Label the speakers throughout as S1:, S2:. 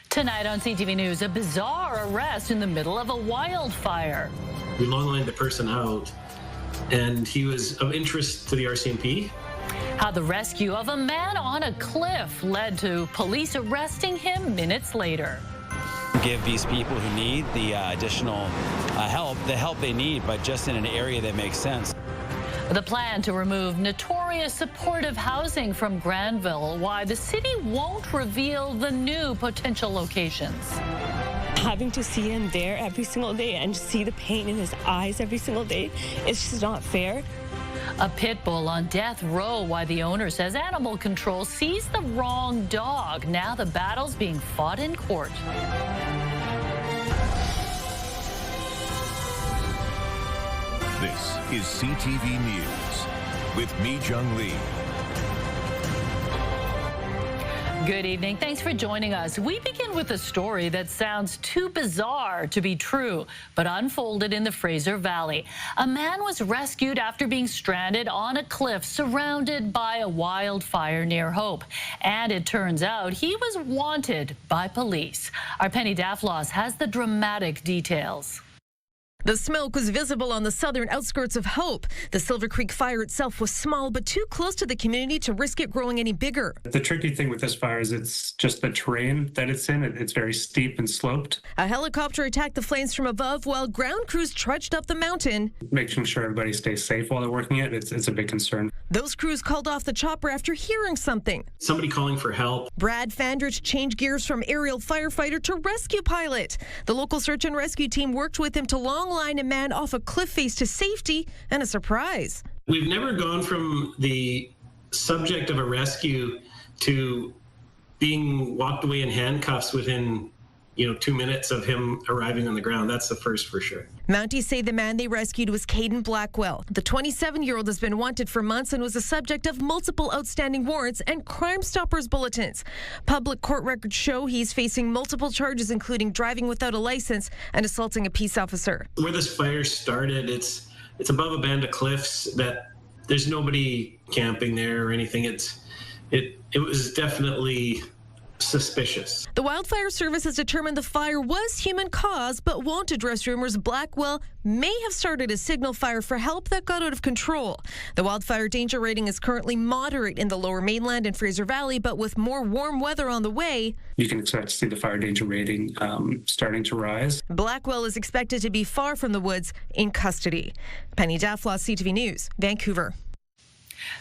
S1: Tonight on CTV News, a bizarre arrest in the middle of a wildfire.
S2: We long-lined the person out, and he was of interest to the RCMP.
S1: How the rescue of a man on a cliff led to police arresting him minutes later.
S3: Give these people who need the additional help, the help they need, but just in an area that makes sense.
S1: The plan to remove notorious supportive housing from Granville, why the city won't reveal the new potential locations.
S4: Having to see him there every single day and see the pain in his eyes every single day, it's just not fair.
S1: A pit bull on death row, why the owner says animal control sees the wrong dog. Now the battle's being fought in court.
S5: This is CTV News with me, Jung Lee.
S1: Good evening. Thanks for joining us. We begin with a story that sounds too bizarre to be true, but unfolded in the Fraser Valley. A man was rescued after being stranded on a cliff surrounded by a wildfire near Hope. And it turns out he was wanted by police. Our Penny Daflos has the dramatic details.
S6: The smoke was visible on the southern outskirts of Hope. The Silver Creek fire itself was small, but too close to the community to risk it growing any bigger.
S7: The tricky thing with this fire is it's just the terrain that it's in. It's very steep and sloped.
S6: A helicopter attacked the flames from above while ground crews trudged up the mountain.
S7: Making sure everybody stays safe while they're working it, it's a big concern.
S6: Those crews called off the chopper after hearing something.
S2: Somebody calling for help.
S6: Brad Fandrich changed gears from aerial firefighter to rescue pilot. The local search and rescue team worked with him to line a man off a cliff face to safety, and a surprise.
S2: We've never gone from the subject of a rescue to being walked away in handcuffs within 2 minutes of him arriving on the ground. That's the first for sure.
S6: Mounties say the man they rescued was Caden Blackwell. The 27-year-old has been wanted for months and was the subject of multiple outstanding warrants and Crime Stoppers bulletins. Public court records show he's facing multiple charges, including driving without a license and assaulting a peace officer.
S2: Where this fire started, it's above a band of cliffs that there's nobody camping there or anything. It was definitely suspicious.
S6: The Wildfire Service has determined the fire was human caused, but won't address rumors Blackwell may have started a signal fire for help that got out of control. The wildfire danger rating is currently moderate in the Lower Mainland and Fraser Valley, but with more warm weather on the way,
S7: you can expect to see the fire danger rating starting to rise.
S6: Blackwell is expected to be far from the woods in custody. Penny Daflos, CTV News, Vancouver.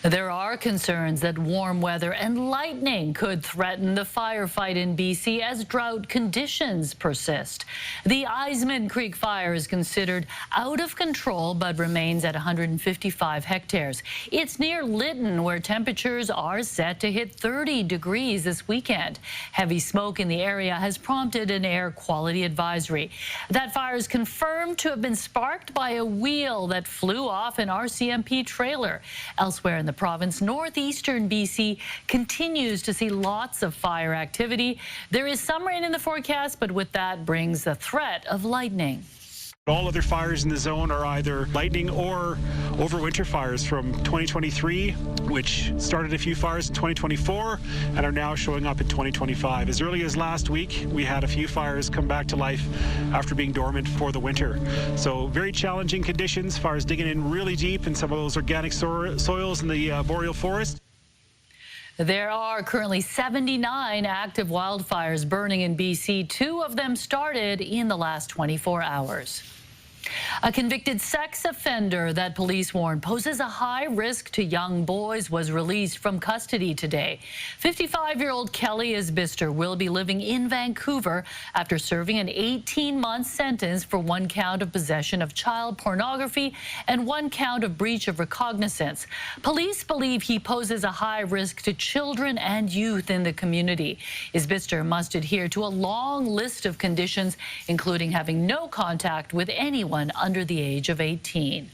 S1: There are concerns that warm weather and lightning could threaten the firefight in BC as drought conditions persist. The Eisman Creek fire is considered out of control but remains at 155 hectares. It's near Lytton, where temperatures are set to hit 30 degrees this weekend. Heavy smoke in the area has prompted an air quality advisory. That fire is confirmed to have been sparked by a wheel that flew off an RCMP trailer. Elsewhere in the province, northeastern BC continues to see lots of fire activity. There is some rain in the forecast, but with that brings the threat of lightning.
S8: All other fires in the zone are either lightning or overwinter fires from 2023, which started a few fires in 2024 and are now showing up in 2025. As early as last week, we had a few fires come back to life after being dormant for the winter. So very challenging conditions, fires digging in really deep in some of those organic soils in the boreal forest.
S1: There are currently 79 active wildfires burning in BC. 2 of them started in the last 24 hours. A convicted sex offender that police warn poses a high risk to young boys was released from custody today. 55-year-old Kelly Isbister will be living in Vancouver after serving an 18-month sentence for 1 count of possession of child pornography and 1 count of breach of recognizance. Police believe he poses a high risk to children and youth in the community. Isbister must adhere to a long list of conditions, including having no contact with anyone under the age of 18.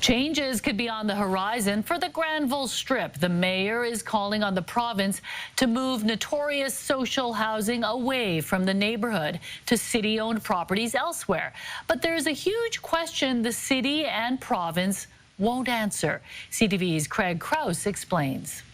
S1: Changes could be on the horizon for the Granville Strip. The mayor is calling on the province to move notorious social housing away from the neighborhood to city-owned properties elsewhere. But there's a huge question the city and province won't answer. CTV's Craig Krause explains.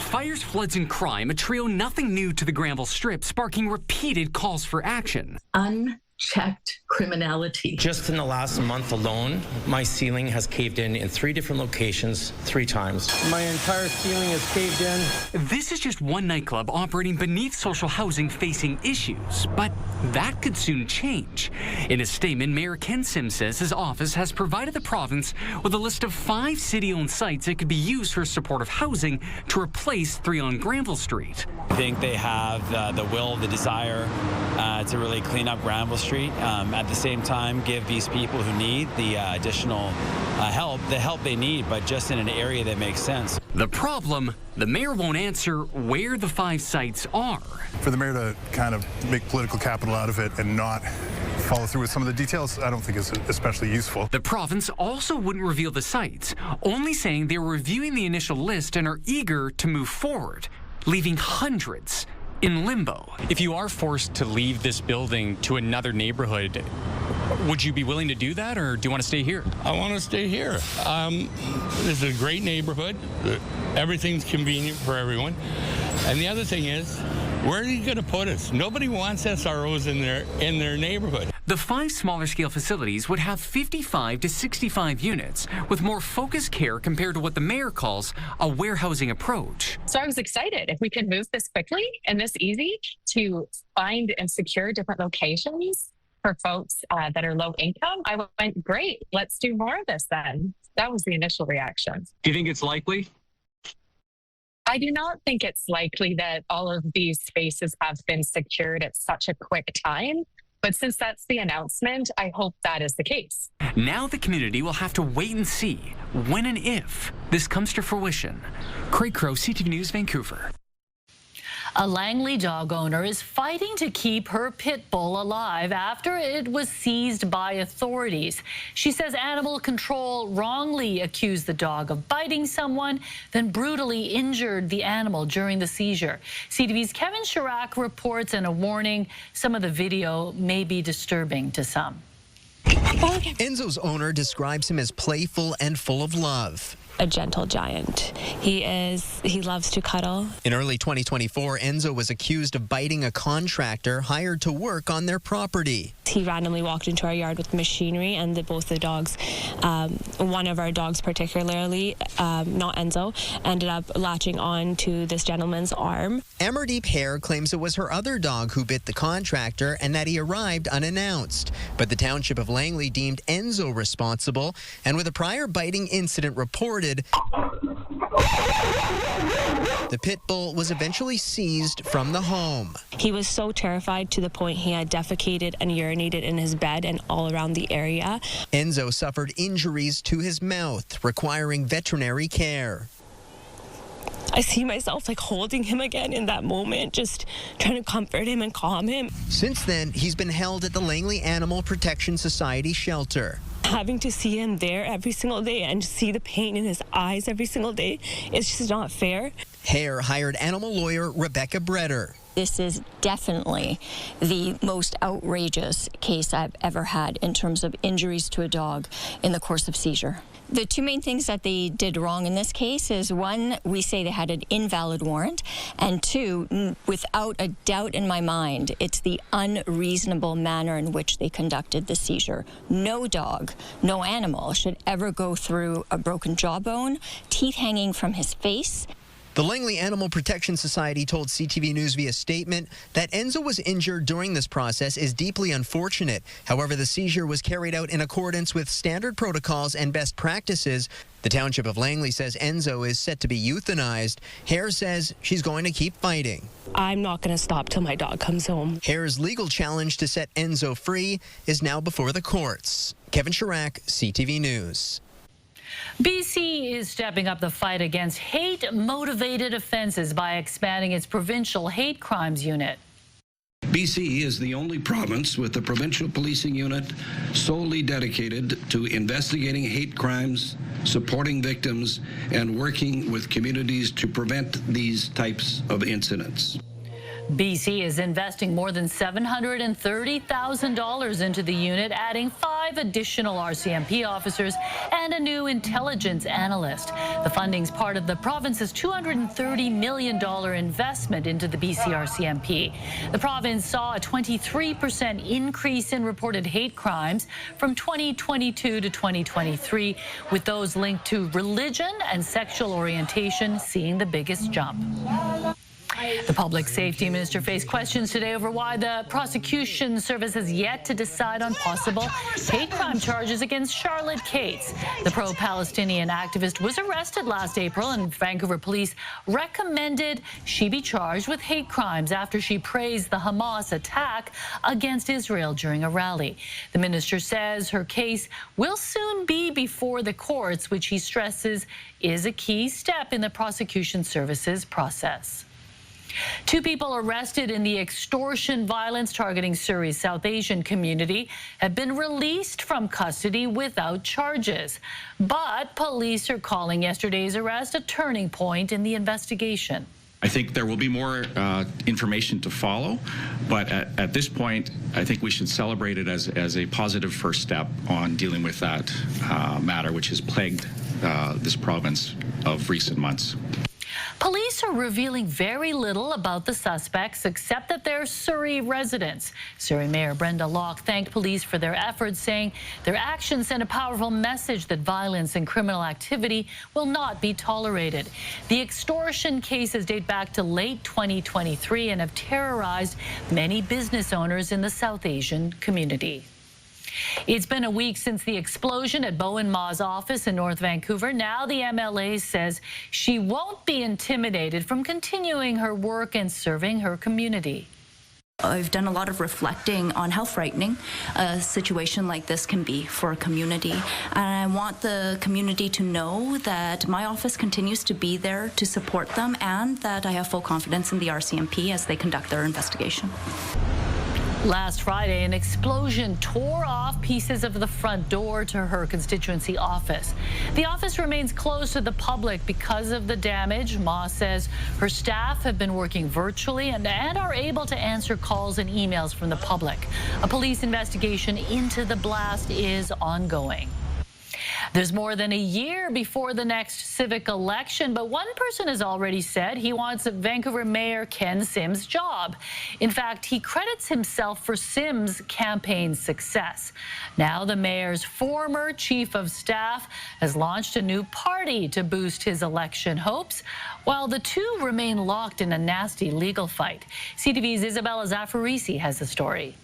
S9: Fires, floods, and crime, a trio nothing new to the Granville Strip, sparking repeated calls for action.
S10: Unchecked criminality.
S11: Just in the last month alone, my ceiling has caved in 3 different locations 3 times. My entire ceiling is caved in.
S9: This is just one nightclub operating beneath social housing facing issues, but that could soon change. In a statement, Mayor Ken Sims says his office has provided the province with a list of 5 city-owned sites that could be used for supportive housing to replace 3 on Granville Street.
S3: I think they have the will, the desire to really clean up Granville Street. At the same time, give these people who need the additional help, the help they need, but just in an area that makes sense.
S9: The problem, the mayor won't answer where the 5 sites are.
S12: For the mayor to kind of make political capital out of it and not follow through with some of the details, I don't think is especially useful.
S9: The province also wouldn't reveal the sites, only saying they're reviewing the initial list and are eager to move forward, leaving hundreds in limbo.
S13: If you are forced to leave this building to another neighborhood, would you be willing to do that, or do you want to stay here?
S14: I want to stay here. This is a great neighborhood. Everything's convenient for everyone. And the other thing is, where are you going to put us? Nobody wants SROs in their neighborhood.
S9: The 5 smaller scale facilities would have 55 to 65 units with more focused care compared to what the mayor calls a warehousing approach.
S15: So I was excited if we could move this quickly and this easy to find and secure different locations for folks that are low income. I went, great, let's do more of this then. That was the initial reaction.
S13: Do you think it's likely?
S15: I do not think it's likely that all of these spaces have been secured at such a quick time. But since that's the announcement, I hope that is the case.
S9: Now the community will have to wait and see when and if this comes to fruition. Craig Crow, CTV News, Vancouver.
S1: A Langley dog owner is fighting to keep her pit bull alive after it was seized by authorities. She says animal control wrongly accused the dog of biting someone, then brutally injured the animal during the seizure. CTV's Kevin Chirac reports in a warning. Some of the video may be disturbing to some.
S16: Enzo's owner describes him as playful and full of love.
S4: A gentle giant. He loves to cuddle.
S16: In early 2024, Enzo was accused of biting a contractor hired to work on their property.
S4: He randomly walked into our yard with machinery, and both the dogs, one of our dogs particularly, not Enzo, ended up latching on to this gentleman's arm.
S16: Amardeep Hare claims it was her other dog who bit the contractor and that he arrived unannounced. But the township of Langley deemed Enzo responsible, and with a prior biting incident reported, the pit bull was eventually seized from the home.
S4: He was so terrified to the point he had defecated and urinated in his bed and all around the area.
S16: Enzo suffered injuries to his mouth, requiring veterinary care.
S4: I see myself like holding him again in that moment, just trying to comfort him and calm him.
S16: Since then, he's been held at the Langley Animal Protection Society shelter.
S4: Having to see him there every single day and see the pain in his eyes every single day, it's just not fair.
S16: Hare hired animal lawyer Rebecca Breder.
S17: This is definitely the most outrageous case I've ever had in terms of injuries to a dog in the course of seizure. The 2 main things that they did wrong in this case is, 1, we say they had an invalid warrant, and 2, without a doubt in my mind, it's the unreasonable manner in which they conducted the seizure. No dog, no animal should ever go through a broken jawbone, teeth hanging from his face.
S16: The Langley Animal Protection Society told CTV News via statement that Enzo was injured during this process is deeply unfortunate. However, the seizure was carried out in accordance with standard protocols and best practices. The township of Langley says Enzo is set to be euthanized. Hare says she's going to keep fighting.
S4: I'm not going to stop till my dog comes home.
S16: Hare's legal challenge to set Enzo free is now before the courts. Kevin Chirac, CTV News.
S1: BC is stepping up the fight against hate-motivated offenses by expanding its provincial hate crimes unit.
S18: BC is the only province with a provincial policing unit solely dedicated to investigating hate crimes, supporting victims, and working with communities to prevent these types of incidents.
S1: BC is investing more than $730,000 into the unit, adding 5 additional RCMP officers and a new intelligence analyst. The funding's part of the province's $230 million investment into the BC RCMP. The province saw a 23% increase in reported hate crimes from 2022 to 2023, with those linked to religion and sexual orientation seeing the biggest jump. The public safety minister faced questions today over why the prosecution service has yet to decide on possible hate crime charges against Charlotte Cates. The pro-Palestinian activist was arrested last April, and Vancouver police recommended she be charged with hate crimes after she praised the Hamas attack against Israel during a rally. The minister says her case will soon be before the courts, which he stresses is a key step in the prosecution service's process. 2 people arrested in the extortion violence targeting Surrey's South Asian community have been released from custody without charges. But police are calling yesterday's arrest a turning point in the investigation.
S19: I think there will be more information to follow, but at this point, I think we should celebrate it as a positive first step on dealing with that matter, which has plagued this province of recent months.
S1: Police are revealing very little about the suspects, except that they're Surrey residents. Surrey Mayor Brenda Locke thanked police for their efforts, saying their actions send a powerful message that violence and criminal activity will not be tolerated. The extortion cases date back to late 2023 and have terrorized many business owners in the South Asian community. It's been a week since the explosion at Bowen Ma's office in North Vancouver. Now the MLA says she won't be intimidated from continuing her work and serving her community.
S20: I've done a lot of reflecting on how frightening a situation like this can be for a community. And I want the community to know that my office continues to be there to support them and that I have full confidence in the RCMP as they conduct their investigation.
S1: Last Friday, an explosion tore off pieces of the front door to her constituency office. The office remains closed to the public because of the damage. Ma says her staff have been working virtually and are able to answer calls and emails from the public. A police investigation into the blast is ongoing. There's more than a year before the next civic election, but one person has already said he wants Vancouver Mayor Ken Sim's job. In fact, he credits himself for Sim's campaign success. Now the mayor's former chief of staff has launched a new party to boost his election hopes, while the two remain locked in a nasty legal fight. CTV's Isabella Zaffarisi has the story.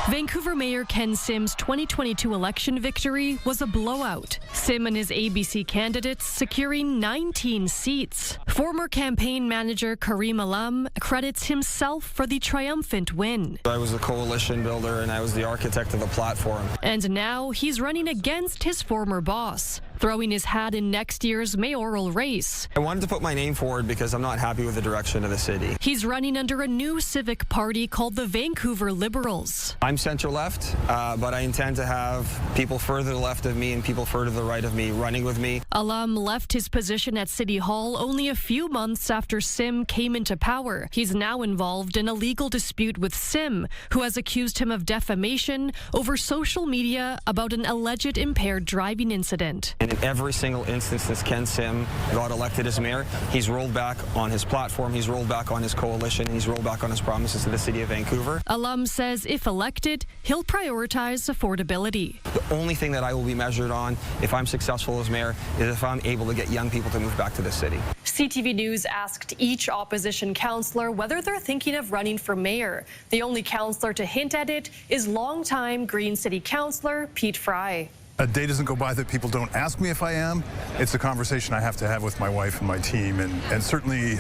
S21: Vancouver Mayor Ken Sim's 2022 election victory was a blowout. Sim and his ABC candidates securing 19 seats. Former campaign manager Karim Alam credits himself for the triumphant win.
S22: I was the coalition builder and I was the architect of the platform.
S21: And now he's running against his former boss, throwing his hat in next year's mayoral race.
S22: I wanted to put my name forward because I'm not happy with the direction of the city.
S21: He's running under a new civic party called the Vancouver Liberals.
S22: I'm center left, but I intend to have people further left of me and people further to the right of me running with me.
S21: Alam left his position at City Hall only a few months after Sim came into power. He's now involved in a legal dispute with Sim, who has accused him of defamation over social media about an alleged impaired driving incident.
S22: And in every single instance since Ken Sim got elected as mayor, he's rolled back on his platform, he's rolled back on his coalition, and he's rolled back on his promises to the city of Vancouver.
S21: Alam says if elected, he'll prioritize affordability.
S22: The only thing that I will be measured on if I'm successful as mayor is if I'm able to get young people to move back to the city.
S21: CTV News asked each opposition councillor whether they're thinking of running for mayor. The only councillor to hint at it is longtime Green City councillor Pete Fry.
S12: A day doesn't go by that people don't ask me if I am. It's a conversation I have to have with my wife and my team, and certainly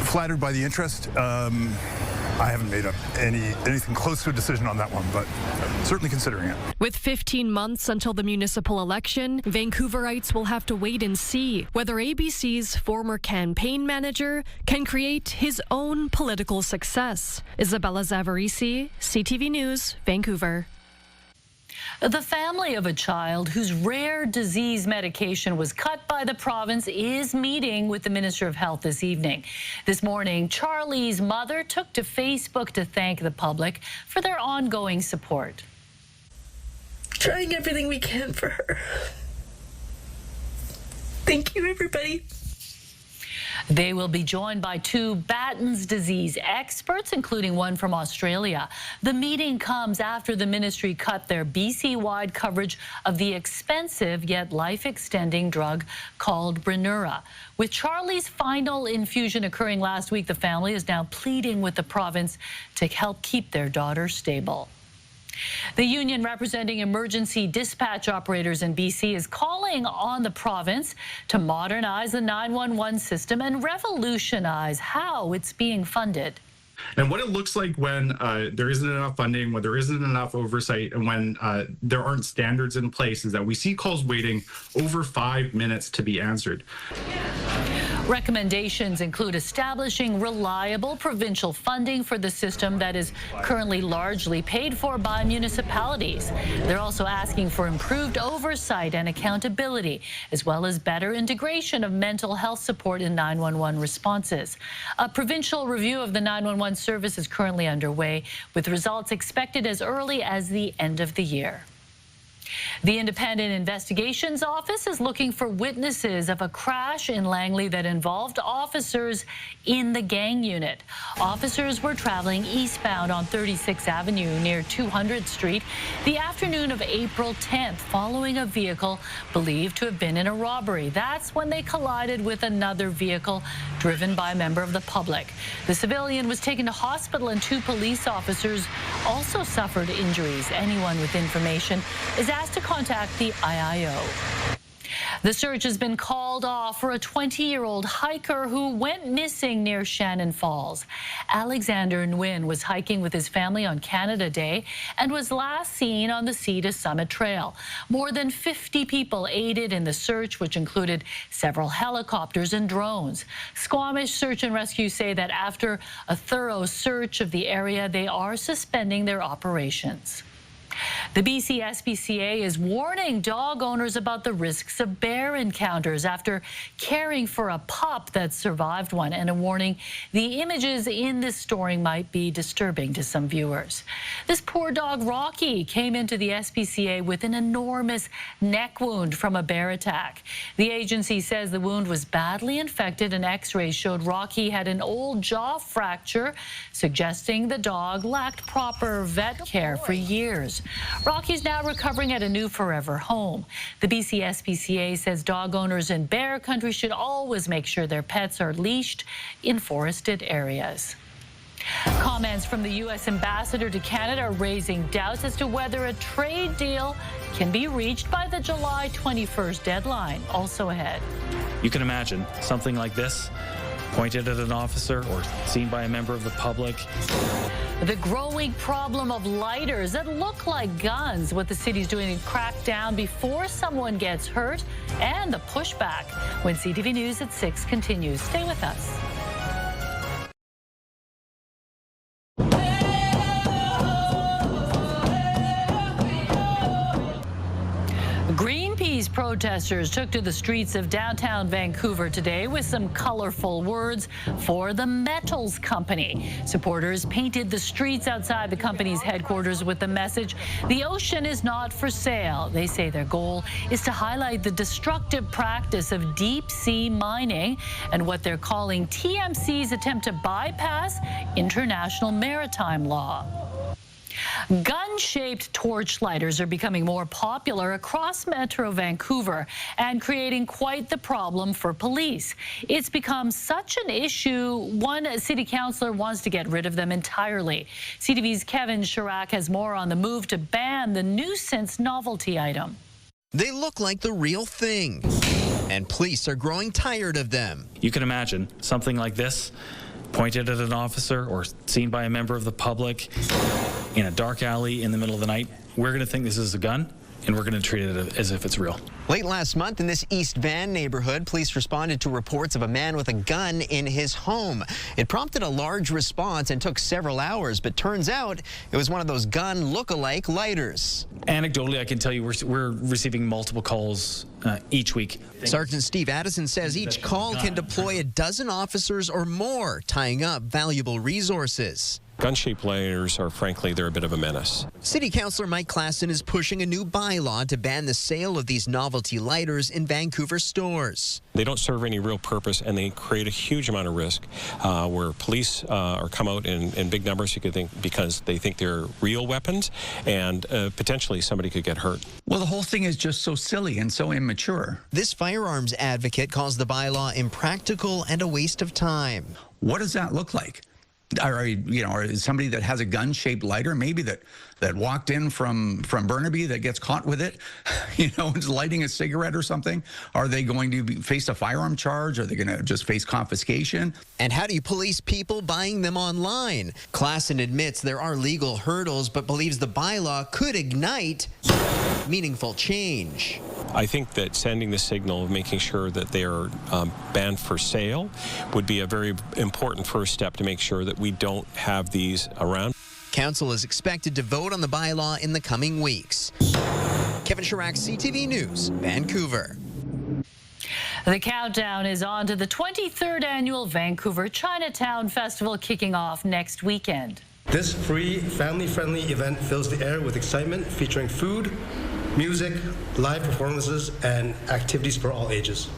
S12: flattered by the interest. I haven't made up anything close to a decision on that one, but certainly considering it.
S21: With 15 months until the municipal election, Vancouverites will have to wait and see whether ABC's former campaign manager can create his own political success. Isabella Zaffarisi, CTV News, Vancouver.
S1: The family of a child whose rare disease medication was cut by the province is meeting with the Minister of Health this evening. This morning, Charlie's mother took to Facebook to thank the public for their ongoing support.
S2: Trying everything we can for her. Thank you, everybody.
S1: They will be joined by 2 Batten's disease experts, including one from Australia. The meeting comes after the ministry cut their BC-wide coverage of the expensive yet life-extending drug called Brineura. With Charlie's final infusion occurring last week, the family is now pleading with the province to help keep their daughter stable. The union representing emergency dispatch operators in BC is calling on the province to modernize the 911 system and revolutionize how it's being funded.
S5: And what it looks like when there isn't enough funding, when there isn't enough oversight, and when there aren't standards in place is that we see calls waiting over 5 minutes to be answered.
S1: Recommendations include establishing reliable provincial funding for the system that is currently largely paid for by municipalities. They're also asking for improved oversight and accountability, as well as better integration of mental health support in 911 responses. A provincial review of the 911 service is currently underway, with results expected as early as the end of the year. The Independent Investigations Office is looking for witnesses of a crash in Langley that involved officers in the gang unit. Officers were traveling eastbound on 36th Avenue near 200th Street the afternoon of April 10th, following a vehicle believed to have been in a robbery. That's when they collided with another vehicle driven by a member of the public. The civilian was taken to hospital, and 2 police officers also suffered injuries. Anyone with information is asked to contact the IIO. The search has been called off for a 20-year-old hiker who went missing near Shannon Falls. Alexander Nguyen was hiking with his family on Canada Day and was last seen on the Sea to Summit Trail. More than 50 people aided in the search, which included several helicopters and drones. Squamish Search and Rescue say that after a thorough search of the area, they are suspending their operations. The BC SPCA is warning dog owners about the risks of bear encounters after caring for a pup that survived one, and a warning the images in this story might be disturbing to some viewers. This poor dog, Rocky, came into the SPCA with an enormous neck wound from a bear attack. The agency says the wound was badly infected, and x-rays showed Rocky had an old jaw fracture, suggesting the dog lacked proper vet care for years. Rocky's now recovering at a new forever home. The BC SPCA says dog owners in bear country should always make sure their pets are leashed in forested areas. Comments from the U.S. ambassador to Canada are raising doubts as to whether a trade deal can be reached by the July 21st deadline. Also ahead.
S23: You can imagine something like this, pointed at an officer or seen by a member of the public.
S1: The growing problem of lighters that look like guns, what the city's doing to crack down before someone gets hurt, and the pushback when CTV News at 6 continues. Stay with us. Greenpeace protesters took to the streets of downtown Vancouver today with some colorful words for the metals company. Supporters painted the streets outside the company's headquarters with the message, "The ocean is not for sale." They say their goal is to highlight the destructive practice of deep-sea mining and what they're calling TMC's attempt to bypass international maritime law. Gun-shaped torchlighters are becoming more popular across Metro Vancouver and creating quite the problem for police. It's become such an issue, one city councillor wants to get rid of them entirely. CTV's Kevin Chirac has more on the move to ban the nuisance novelty item.
S16: They look like the real thing, and police are growing tired of them.
S23: You can imagine something like this, pointed at an officer or seen by a member of the public in a dark alley in the middle of the night. We're going to think this is a gun. and we're going to treat it as if it's real.
S16: Late last month in this East Van neighborhood, police responded to reports of a man with a gun in his home. It prompted a large response and took several hours, but turns out it was one of those gun look-alike lighters.
S23: Anecdotally, I can tell you we're receiving multiple calls each week.
S16: Sergeant Steve Addison says each call can deploy a dozen officers or more, tying up valuable resources.
S6: Gun-shaped lighters are, frankly, they're a bit of a menace.
S16: City Councillor Mike Klassen is pushing a new bylaw to ban the sale of these novelty lighters in Vancouver stores.
S6: They don't serve any real purpose, and they create a huge amount of risk where police come out in big numbers, you could think, because they think they're real weapons, and potentially somebody could get hurt.
S7: Well, the whole thing is just so silly and so immature.
S16: This firearms advocate calls the bylaw impractical and a waste of time.
S7: What does that look like? Or, you know, or somebody that has a gun-shaped lighter, maybe that walked in from Burnaby that gets caught with it, you know, is lighting a cigarette or something. Are they going to face a firearm charge? Are they going to just face confiscation?
S16: And how do you police people buying them online? Klassen admits there are legal hurdles, but believes the bylaw could ignite meaningful change.
S6: I think that sending the signal of making sure that they are banned for sale would be a very important first step to make sure that we don't have these around.
S16: Council is expected to vote on the bylaw in the coming weeks. Kevin Chirac, CTV News, Vancouver.
S1: The countdown is on to the 23rd annual Vancouver Chinatown Festival, kicking off next weekend.
S8: This free, family-friendly event fills the air with excitement, featuring food, music, live performances, and activities for all ages.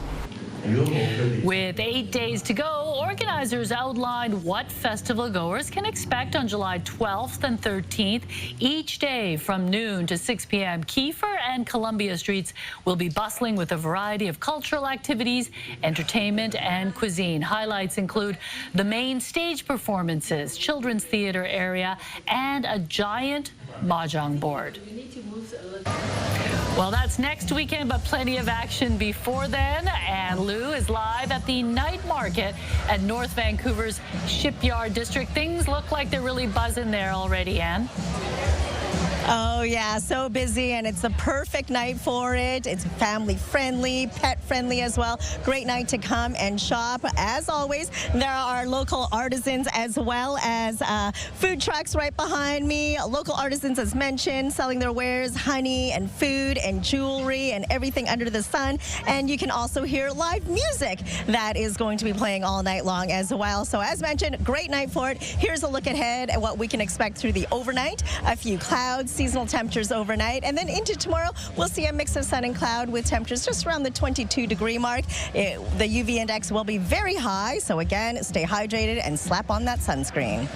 S1: With 8 days to go, organizers outlined what festival goers can expect on July 12th and 13th. Each day from noon to 6 p.m., Kiefer and Columbia Streets will be bustling with a variety of cultural activities, entertainment, and cuisine. Highlights include the main stage performances, children's theater area, and a giant mahjong board. Well, that's next weekend, but plenty of action before then. And Lou is live at the night market at North Vancouver's Shipyard District. Things look like they're really buzzing there already, Anne.
S24: Oh, yeah, so busy, and it's the perfect night for it. It's family-friendly, pet-friendly as well. Great night to come and shop. As always, there are local artisans as well as food trucks right behind me. Local artisans, as mentioned, selling their wares, honey and food and jewelry and everything under the sun. And you can also hear live music that is going to be playing all night long as well. So as mentioned, great night for it. Here's a look ahead at what we can expect through the overnight. A few clouds, seasonal temperatures overnight, and then into tomorrow we'll see a mix of sun and cloud with temperatures just around the 22-degree mark. The UV index will be very high, so again, stay hydrated and slap on that sunscreen.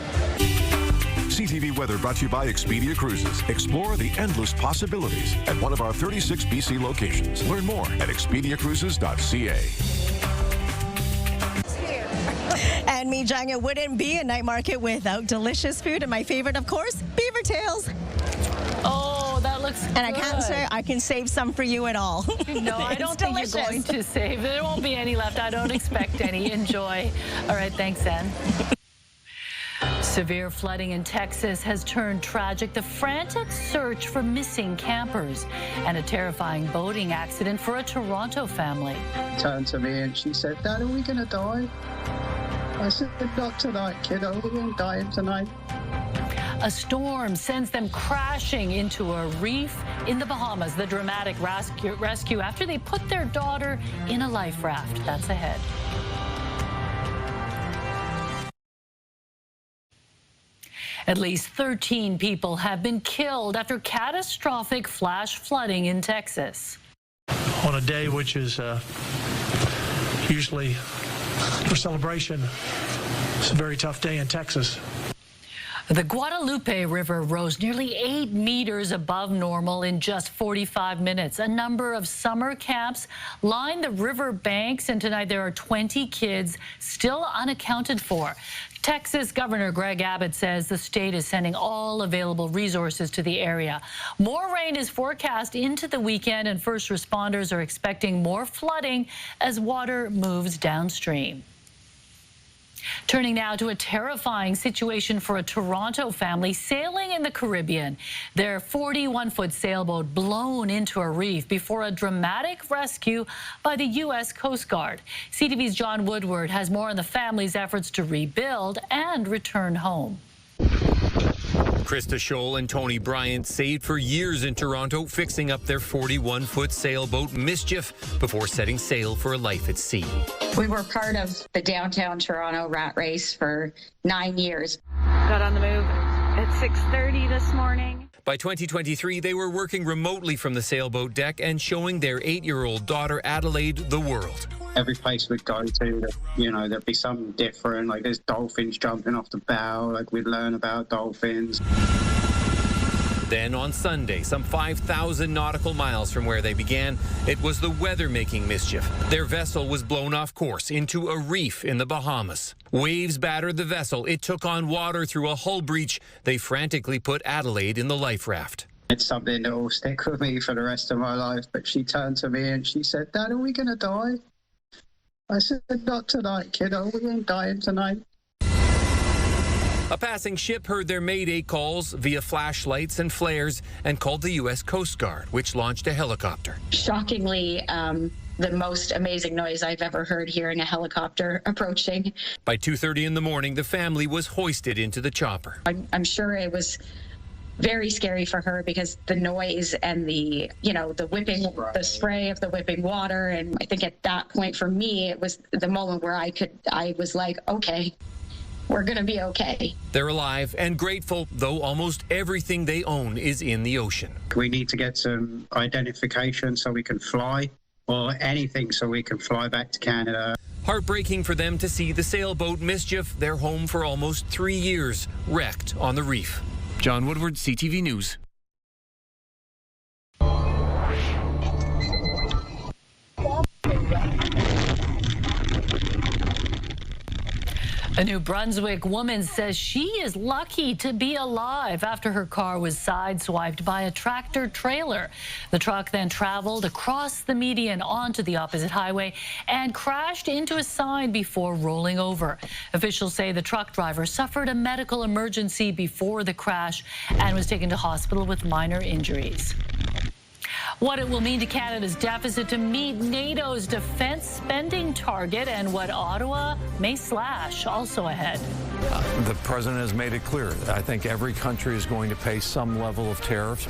S25: CTV Weather brought to you by Expedia Cruises. Explore the endless possibilities at one of our 36 BC locations. Learn more at expediacruises.ca.
S24: And me, Jang, it wouldn't be a night market without delicious food, and my favorite, of course, beaver tails.
S1: Oh, that looks good.
S24: And I can't say I can save some for you at all.
S1: No, I don't think you're going to save. There won't be any left. I don't expect any. Enjoy. All right, thanks, Ann. Severe flooding in Texas has turned tragic. The frantic search for missing campers and a terrifying boating accident for a Toronto family.
S26: Turned to me and she said, "Dad, are we going to die?" I said, "Not tonight, kiddo. We won't die tonight."
S1: A storm sends them crashing into a reef in the Bahamas. The dramatic rescue after they put their daughter in a life raft. That's ahead. At least 13 people have been killed after catastrophic flash flooding in Texas.
S27: On a day which is usually for celebration, it's a very tough day in Texas.
S1: The Guadalupe River rose nearly 8 meters above normal in just 45 minutes. A number of summer camps line the river banks, and tonight there are 20 kids still unaccounted for. Texas Governor Greg Abbott says the state is sending all available resources to the area. More rain is forecast into the weekend, and first responders are expecting more flooding as water moves downstream. Turning now to a terrifying situation for a Toronto family sailing in the Caribbean. Their 41-foot sailboat blown into a reef before a dramatic rescue by the U.S. Coast Guard. CTV's John Woodward has more on the family's efforts to rebuild and return home.
S3: Krista Scholl and Tony Bryant saved for years in Toronto, fixing up their 41-foot sailboat Mischief before setting sail for a life at sea.
S9: We were part of the downtown Toronto rat race for 9 years.
S10: Got on the move at 6:30 this morning.
S3: By 2023, they were working remotely from the sailboat deck and showing their 8-year-old daughter Adelaide the world.
S26: Every place we'd go to, there'd be something different. Like there's dolphins jumping off the bow. Like we'd learn about dolphins.
S3: Then on Sunday, some 5,000 nautical miles from where they began, it was the weather making mischief. Their vessel was blown off course into a reef in the Bahamas. Waves battered the vessel. It took on water through a hull breach. They frantically put Adelaide in the life raft.
S26: It's something that will stick with me for the rest of my life. But she turned to me and she said, "Dad, are we going to die?" I said, "Not tonight, kiddo. We ain't dying tonight."
S3: A passing ship heard their mayday calls via flashlights and flares and called the U.S. Coast Guard, which launched a helicopter.
S9: Shockingly, the most amazing noise I've ever heard, hearing a helicopter approaching.
S3: By 2:30 in the morning, the family was hoisted into the chopper.
S9: I'm sure it was very scary for her because the noise and the whipping, the spray of the whipping water. And I think at that point for me, it was the moment where I was like, okay, we're going to be okay.
S3: They're alive and grateful, though almost everything they own is in the ocean.
S26: We need to get some identification so we can fly, or anything so we can fly back to Canada.
S3: Heartbreaking for them to see the sailboat Mischief, their home for almost 3 years, wrecked on the reef. John Woodward, CTV News.
S1: A New Brunswick woman says she is lucky to be alive after her car was sideswiped by a tractor trailer. The truck then traveled across the median onto the opposite highway and crashed into a sign before rolling over. Officials say the truck driver suffered a medical emergency before the crash and was taken to hospital with minor injuries. What it will mean to Canada's deficit to meet NATO's defense spending target and what Ottawa may slash, also ahead.
S11: The president has made it clear. I think every country is going to pay some level of tariffs.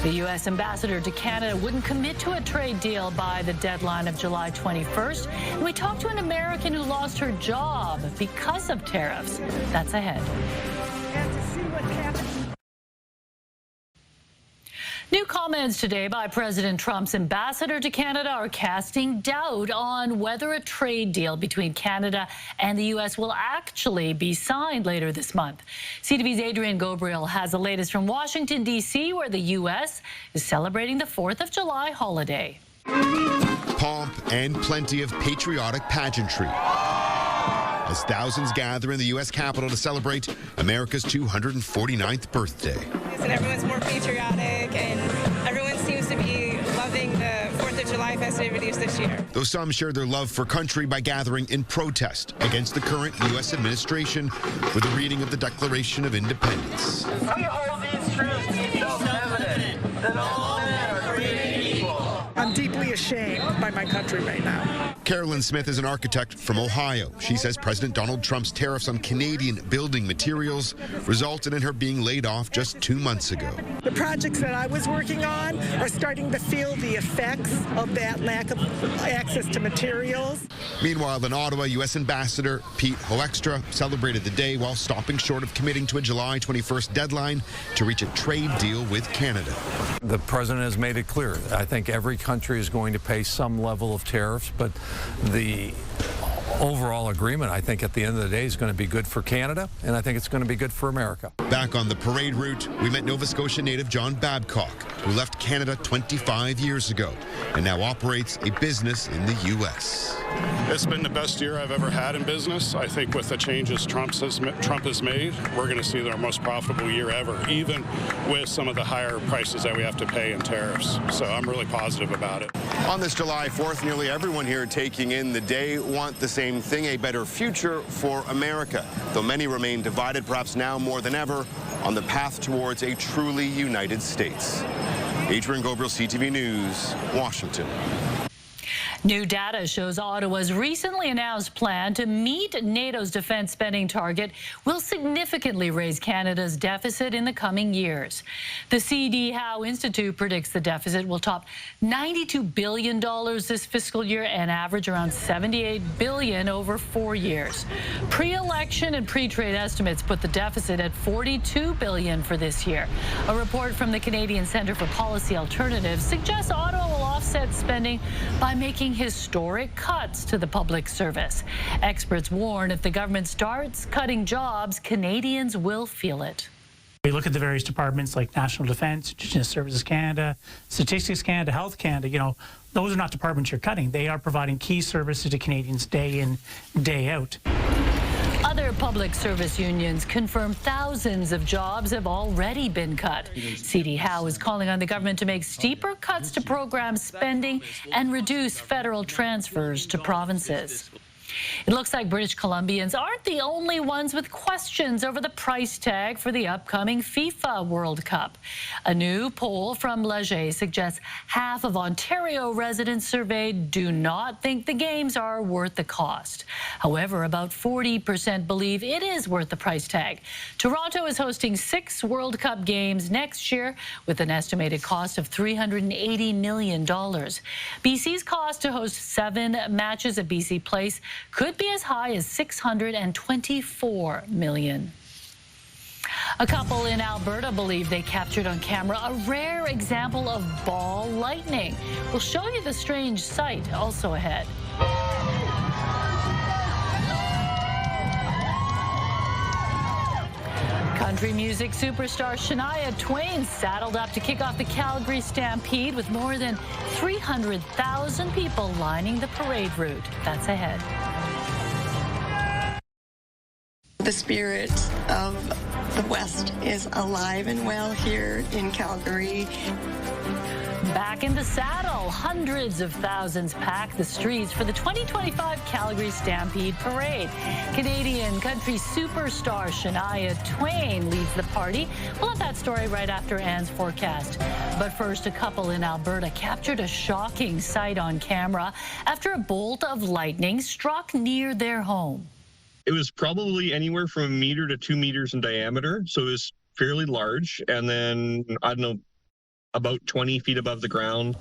S1: The U.S. ambassador to Canada wouldn't commit to a trade deal by the deadline of July 21st. And we talked to an American who lost her job because of tariffs. That's ahead. New comments today by President Trump's ambassador to Canada are casting doubt on whether a trade deal between Canada and the U.S. will actually be signed later this month. CTV's Adrian Gabriel has the latest from Washington, D.C., where the U.S. is celebrating the 4th of July holiday.
S13: Pomp and plenty of patriotic pageantry as thousands gather in the U.S. Capitol to celebrate America's 249th birthday.
S14: And everyone's more patriotic, and everyone seems to be loving the 4th of July festivities this year.
S13: Though some share their love for country by gathering in protest against the current U.S. administration with a reading of the Declaration of Independence.
S15: We hold these truths to be self-evident, that all men are created equal.
S27: I'm deeply ashamed by my country right now.
S13: Carolyn Smith is an architect from Ohio. She says President Donald Trump's tariffs on Canadian building materials resulted in her being laid off just 2 months ago.
S27: The projects that I was working on are starting to feel the effects of that lack of access to materials.
S13: Meanwhile, in Ottawa, U.S. Ambassador Pete Hoekstra celebrated the day while stopping short of committing to a July 21st deadline to reach a trade deal with Canada.
S11: The president has made it clear. I think every country is going to pay some level of tariffs, but the overall agreement, I think, at the end of the day is going to be good for Canada, and I think it's going to be good for America.
S13: Back on the parade route, we met Nova Scotia native John Babcock, who left Canada 25 years ago and now operates a business in the U.S.
S28: It's been the best year I've ever had in business. I think with the changes Trump has made, we're going to see our most profitable year ever, even with some of the higher prices that we have to pay in tariffs. So I'm really positive about it.
S13: On this July 4th, nearly everyone here taking in the day want the same same thing, a better future for America, though many remain divided, perhaps now more than ever, on the path towards a truly united States. Adrian Gobriel, CTV News, Washington.
S1: New data shows Ottawa's recently announced plan to meet NATO's defense spending target will significantly raise Canada's deficit in the coming years. The C.D. Howe Institute predicts the deficit will top $92 billion this fiscal year and average around $78 billion over 4 years. Pre-election and pre-trade estimates put the deficit at $42 billion for this year. A report from the Canadian Centre for Policy Alternatives suggests Ottawa will offset spending by making historic cuts to the public service. Experts warn if the government starts cutting jobs, Canadians will feel it.
S4: We look at the various departments like National Defence, Indigenous Services Canada, Statistics Canada, Health Canada, you know, those are not departments you're cutting. They are providing key services to Canadians day in, day out.
S1: Other public service unions confirm thousands of jobs have already been cut. C.D. Howe is calling on the government to make steeper cuts to program spending and reduce federal transfers to provinces. It looks like British Columbians aren't the only ones with questions over the price tag for the upcoming FIFA World Cup. A new poll from Leger suggests half of Ontario residents surveyed do not think the games are worth the cost. However, about 40% believe it is worth the price tag. Toronto is hosting 6 World Cup games next year with an estimated cost of $380 million. BC's cost to host 7 matches at BC Place could be as high as $624 million. A couple in Alberta believe they captured on camera a rare example of ball lightning. We'll show you the strange sight also ahead. Country music superstar Shania Twain saddled up to kick off the Calgary Stampede with more than 300,000 people lining the parade route. That's ahead.
S12: The spirit of the West is alive and well here in Calgary.
S1: Back in the saddle, hundreds of thousands pack the streets for the 2025 Calgary Stampede Parade. Canadian country superstar Shania Twain leads the party. We'll have that story right after Anne's forecast. But first, a couple in Alberta captured a shocking sight on camera after a bolt of lightning struck near their home.
S17: It was probably anywhere from 1 meter to 2 meters in diameter, so it was fairly large. And then, I don't know, about 20 feet above the ground.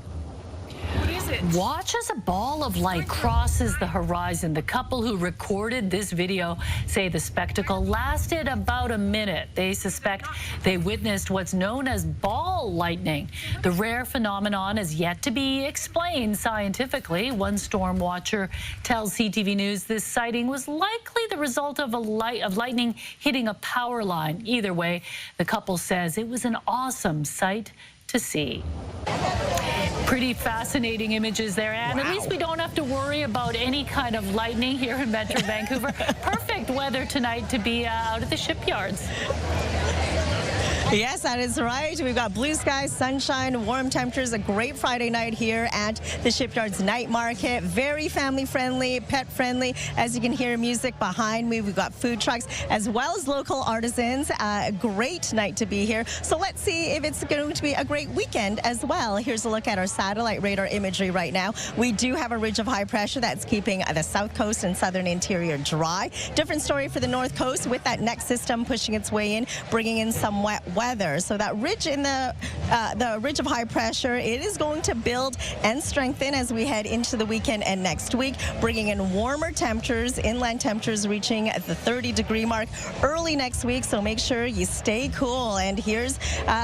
S1: What is it? Watch as a ball of light crosses the horizon. The couple who recorded this video say the spectacle lasted about a minute. They suspect they witnessed what's known as ball lightning. The rare phenomenon is yet to be explained scientifically. One storm watcher tells CTV News this sighting was likely the result of lightning hitting a power line. Either way, the couple says it was an awesome sight to see. Pretty fascinating images there, and wow. At least we don't have to worry about any kind of lightning here in Metro Vancouver. Perfect weather tonight to be out at the Shipyards.
S24: Yes, that is right. We've got blue skies, sunshine, warm temperatures, a great Friday night here at the Shipyards Night Market. Very family-friendly, pet-friendly. As you can hear music behind me, we've got food trucks as well as local artisans. A great night to be here. So let's see if it's going to be a great weekend as well. Here's a look at our satellite radar imagery right now. We do have a ridge of high pressure that's keeping the south coast and southern interior dry. Different story for the north coast with that next system pushing its way in, bringing in some wet weather. So that ridge in the ridge of high pressure, it is going to build and strengthen as we head into the weekend and next week, bringing in warmer temperatures, inland temperatures reaching the 30-degree mark early next week. So make sure you stay cool. And here's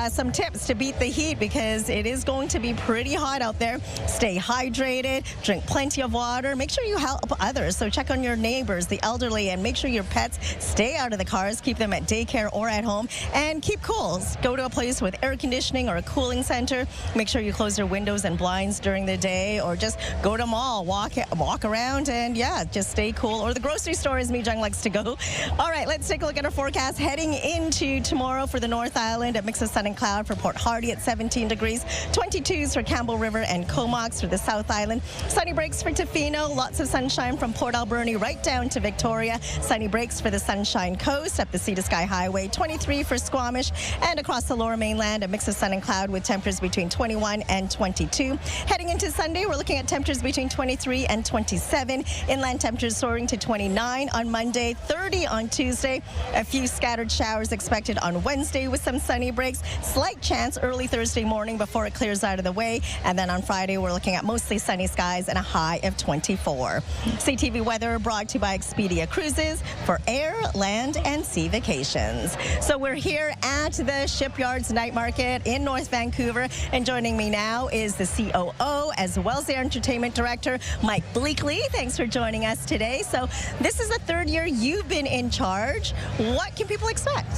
S24: some tips to beat the heat because it is going to be pretty hot out there. Stay hydrated, drink plenty of water, make sure you help others. So check on your neighbors, the elderly, and make sure your pets stay out of the cars, keep them at daycare or at home, and keep cool. pools. Go to a place with air conditioning or a cooling center. Make sure you close your windows and blinds during the day, or just go to a mall, walk around, and yeah, just stay cool. Or the grocery store, as Mijang likes to go. All right, let's take a look at our forecast heading into tomorrow for the North Island. A mix of sun and cloud for Port Hardy at 17 degrees, 22s for Campbell River and Comox for the South Island. Sunny breaks for Tofino, lots of sunshine from Port Alberni right down to Victoria. Sunny breaks for the Sunshine Coast up the Sea to Sky Highway, 23 for Squamish, and across the Lower Mainland, a mix of sun and cloud with temperatures between 21 and 22. Heading into Sunday, we're looking at temperatures between 23 and 27. Inland temperatures soaring to 29 on Monday, 30 on Tuesday. A few scattered showers expected on Wednesday with some sunny breaks. Slight chance early Thursday morning before it clears out of the way. And then on Friday, we're looking at mostly sunny skies and a high of 24. CTV weather brought to you by Expedia Cruises for air, land, and sea vacations. So we're here at the Shipyards Night Market in North Vancouver, and joining me now is the COO as well as the entertainment director, Mike Bleakley. Thanks for joining us today. So this is the third year you've been in charge. What can people expect?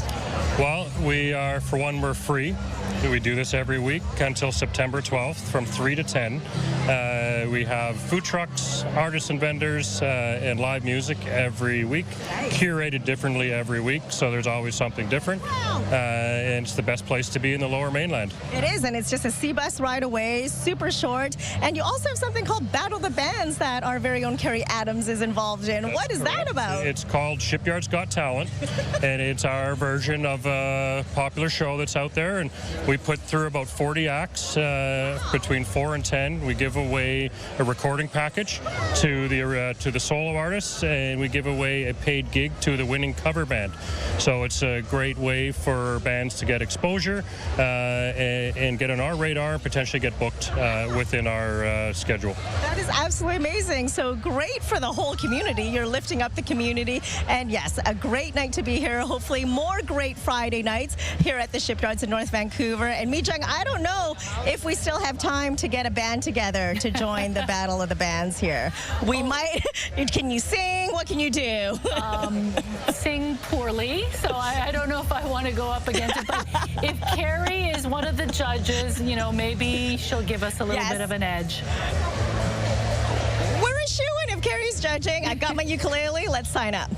S2: Well, we are, for one, we're free. We do this every week until September 12th from 3 to 10. We have food trucks, artists and vendors, and live music every week, curated differently every week, so there's always something different. And it's the best place to be in the Lower Mainland.
S24: It is, and it's just a sea bus ride away, super short. And you also have something called Battle the Bands that our very own Kerry Adams is involved in. What is that about?
S2: It's called Shipyards Got Talent, and it's our version of a popular show that's out there. And we put through about 40 acts between 4 and 10. We give away a recording package to the solo artists, and we give away a paid gig to the winning cover band. So it's a great way for bands to get exposure and get on our radar and potentially get booked within our schedule.
S24: That is absolutely amazing. So great for the whole community. You're lifting up the community. And yes, a great night to be here. Hopefully more great Friday nights here at the Shipyards in North Vancouver. And Mijang, I don't know if we still have time to get a band together to join the Battle of the Bands here. We might. Can you sing? What can you do?
S1: Sing poorly, so I don't know if I want to go up against it. But if Carrie is one of the judges, you know, maybe she'll give us a little bit of an edge.
S24: We're a shoo-in if Carrie's judging. I've got my ukulele. Let's sign up.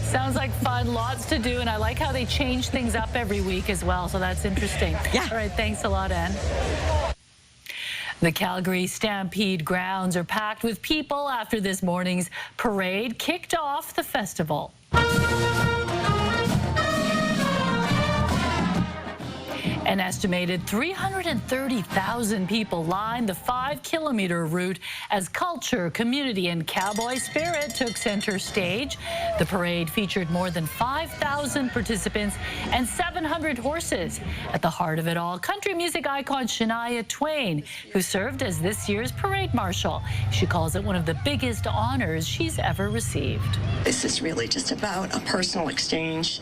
S1: Sounds like fun. Lots to do, and I like how they change things up every week as well, so that's interesting. Yeah. All right, thanks a lot, Anne. The Calgary Stampede grounds are packed with people after this morning's parade kicked off the festival. An estimated 330,000 people lined the 5-kilometer route as culture, community, and cowboy spirit took center stage. The parade featured more than 5,000 participants and 700 horses. At the heart of it all, country music icon Shania Twain, who served as this year's parade marshal. She calls it one of the biggest honors she's ever received.
S12: This is really just about a personal exchange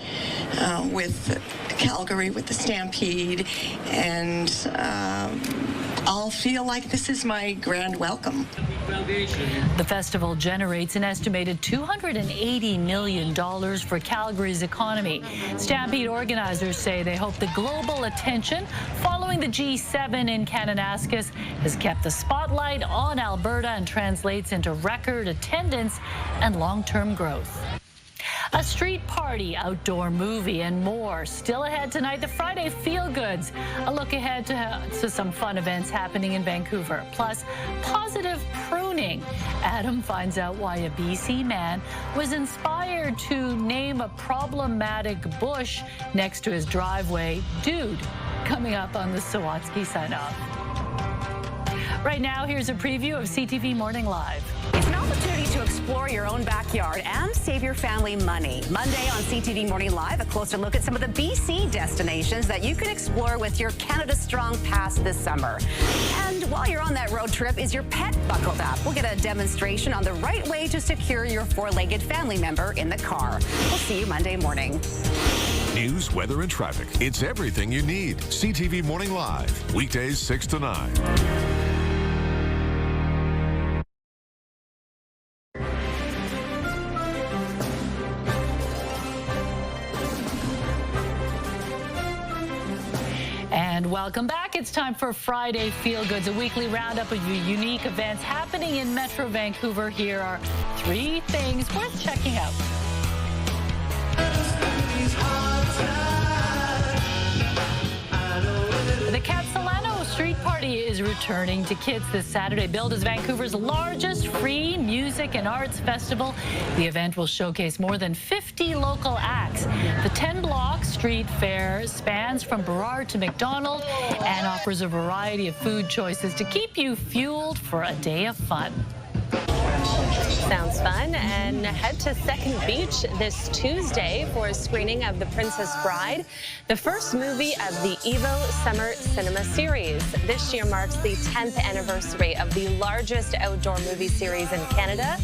S12: with Calgary, with the Stampede, and I'll feel like this is my grand welcome.
S1: The festival generates an estimated $280 million for Calgary's economy. Stampede organizers say they hope the global attention following the G7 in Kananaskis has kept the spotlight on Alberta and translates into record attendance and long-term growth. A street party, outdoor movie, and more. Still ahead tonight, the Friday Feelgoods. A look ahead to some fun events happening in Vancouver. Plus, positive pruning. Adam finds out why a BC man was inspired to name a problematic bush next to his driveway Dude. Coming up on the Sawatsky Sign-Off. Right now, here's a preview of CTV Morning Live.
S5: It's an opportunity to explore your own backyard and save your family money. Monday on CTV Morning Live, a closer look at some of the BC destinations that you can explore with your Canada Strong Pass this summer. And while you're on that road trip, is your pet buckled up? We'll get a demonstration on the right way to secure your four-legged family member in the car. We'll see you Monday morning.
S25: News, weather, and traffic. It's everything you need. CTV Morning Live, weekdays 6 to 9.
S1: welcome back. It's time for Friday Feel Goods, a weekly roundup of unique events happening in Metro Vancouver. Here are 3 things worth checking out. The Capsolano Street Party is returning to kids this Saturday. Billed as Vancouver's largest free music and arts festival, the event will showcase more than 50 local acts. The 10-block street fair spans from Burrard to McDonald and offers a variety of food choices to keep you fueled for a day of fun.
S6: Sounds fun. And head to Second Beach this Tuesday for a screening of The Princess Bride, the first movie of the Evo Summer Cinema Series. This year marks the 10th anniversary of the largest outdoor movie series in Canada,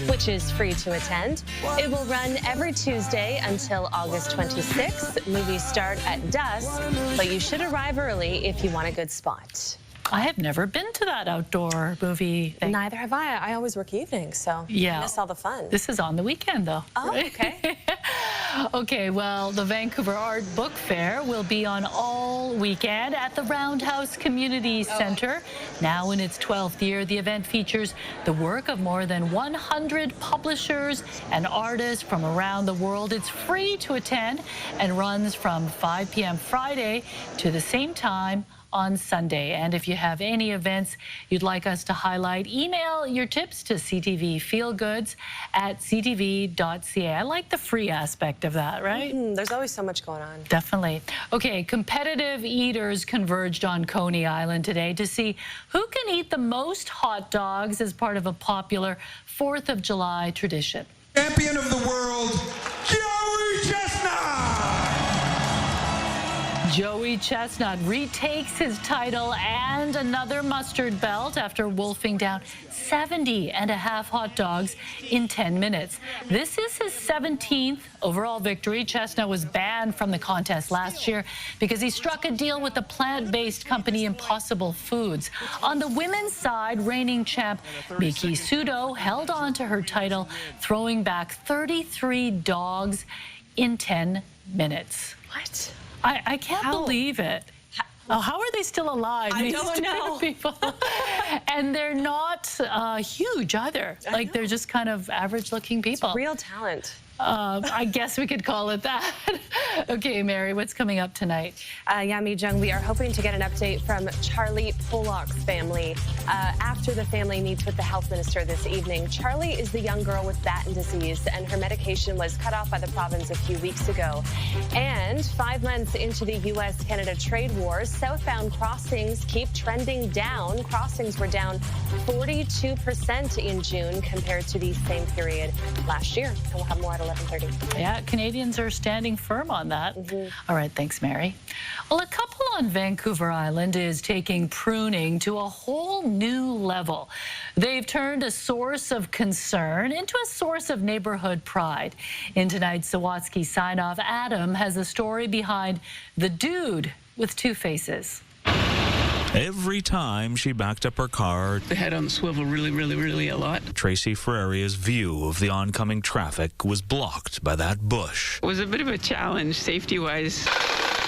S6: which is free to attend. It will run every Tuesday until August 26th. Movies start at dusk, but you should arrive early if you want a good spot.
S1: I have never been to that outdoor movie thing.
S6: Neither have I. I always work evenings, so
S1: yeah.
S6: I miss all the fun.
S1: This is on the weekend, though.
S6: Oh,
S1: right?
S6: okay.
S1: Okay, well, the Vancouver Art Book Fair will be on all weekend at the Roundhouse Community Centre. Now in its 12th year, the event features the work of more than 100 publishers and artists from around the world. It's free to attend and runs from 5 p.m. Friday to the same time on Sunday. And if you have any events you'd like us to highlight, email your tips to CTV Feelgoods at ctv.ca. I like the free aspect of that, right?
S6: There's always so much going on.
S1: Definitely. Okay, competitive eaters converged on Coney Island today to see who can eat the most hot dogs as part of a popular 4th of July tradition.
S7: Champion of the world, Joey Chestnut!
S1: Joey Chestnut retakes his title and another mustard belt after wolfing down 70 and a half hot dogs in 10 minutes. This is his 17th overall victory. Chestnut was banned from the contest last year because he struck a deal with the plant-based company Impossible Foods. On the women's side, reigning champ Miki Sudo held on to her title, throwing back 33 dogs in 10 minutes.
S6: What?
S1: I can't believe it. How are they still alive?
S6: I
S1: these
S6: don't
S1: two
S6: know.
S1: people? And they're not huge either. Like, they're just kind of average-looking people.
S6: It's real talent.
S1: I guess we could call it that. Okay, Mary, what's coming up tonight?
S6: Yami Jung, we are hoping to get an update from Charlie Pollock's family after the family meets with the health minister this evening. Charlie is the young girl with Batten disease, and her medication was cut off by the province a few weeks ago. And 5 months into the U.S.-Canada trade wars, southbound crossings keep trending down. Crossings were down 42% in June compared to the same period last year. And we'll have more at 11:30.
S1: Yeah, Canadians are standing firm on that. All right, thanks, Mary. Well, a couple on Vancouver Island is taking pruning to a whole new level. They've turned a source of concern into a source of neighborhood pride. In tonight's Sawatsky sign-off, Adam has the story behind the dude with 2 faces.
S18: Every time she backed up her car,
S19: the head on the swivel really a lot.
S18: Tracy Ferreria's view of the oncoming traffic was blocked by that bush.
S19: It was a bit of a challenge, safety-wise.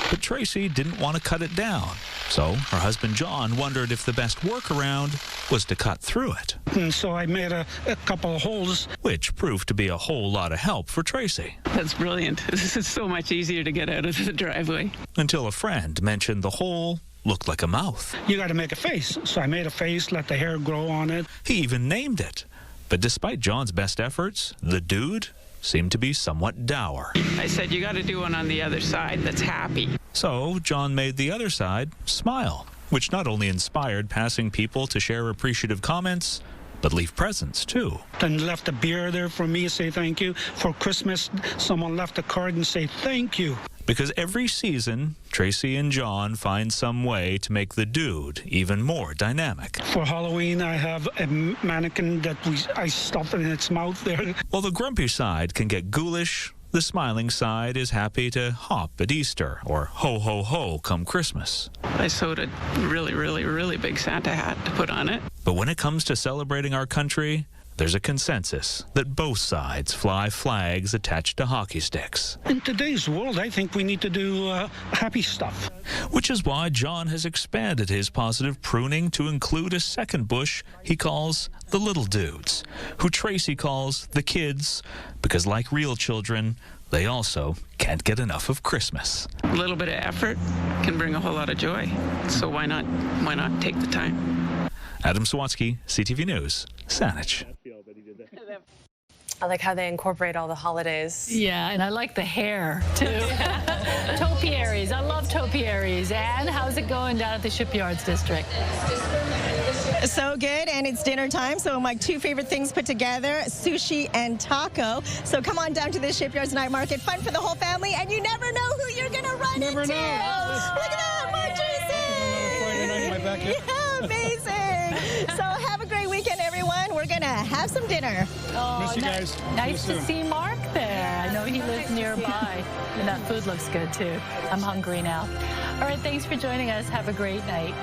S18: But Tracy didn't want to cut it down. So her husband John wondered if the best workaround was to cut through it.
S20: And so I made a couple of holes.
S18: Which proved to be a whole lot of help for Tracy.
S19: That's brilliant. This is so much easier to get out of the driveway.
S18: Until a friend mentioned the hole looked like a mouth.
S20: You got to make a face. So I made a face, let the hair grow on it.
S18: He even named it. But despite John's best efforts, the dude seemed to be somewhat dour.
S19: I said, you got to do one on the other side that's happy.
S18: So John made the other side smile, which not only inspired passing people to share appreciative comments, but leave presents too.
S20: Then left a beer there for me to say thank you. For Christmas, someone left a card and say thank you.
S18: Because every season, Tracy and John find some way to make the dude even more dynamic.
S20: For Halloween, I have a mannequin that I stuff in its mouth there.
S18: While the grumpy side can get ghoulish, the smiling side is happy to hop at Easter or ho ho ho come Christmas.
S19: I sewed a really big Santa hat to put on it.
S18: But when it comes to celebrating our country, there's a consensus that both sides fly flags attached to hockey sticks.
S20: In today's world, I think we need to do happy stuff.
S18: Which is why John has expanded his positive pruning to include a second bush he calls the little dudes, who Tracy calls the kids, because like real children, they also can't get enough of Christmas.
S19: A little bit of effort can bring a whole lot of joy. So why not take the time?
S18: Adam Sawatsky, CTV News, Saanich.
S6: I like how they incorporate all the holidays.
S1: Yeah, and I like the hair, too. Topiaries. I love topiaries. Anne, how's it going down at the Shipyards district?
S24: So good, and it's dinner time, so my two favorite things put together, sushi and taco. So come on down to the Shipyards Night Market. Fun for the whole family, and you never know who you're going to run into. Look at that, Mark Jason. Yeah, amazing. So have a great weekend, everyone. We're going to have some dinner.
S1: Oh,
S7: Miss you guys.
S1: Nice to see Mark there. I know he lives nearby, and that food looks good, too. I'm hungry now. All right, thanks for joining us. Have a great night.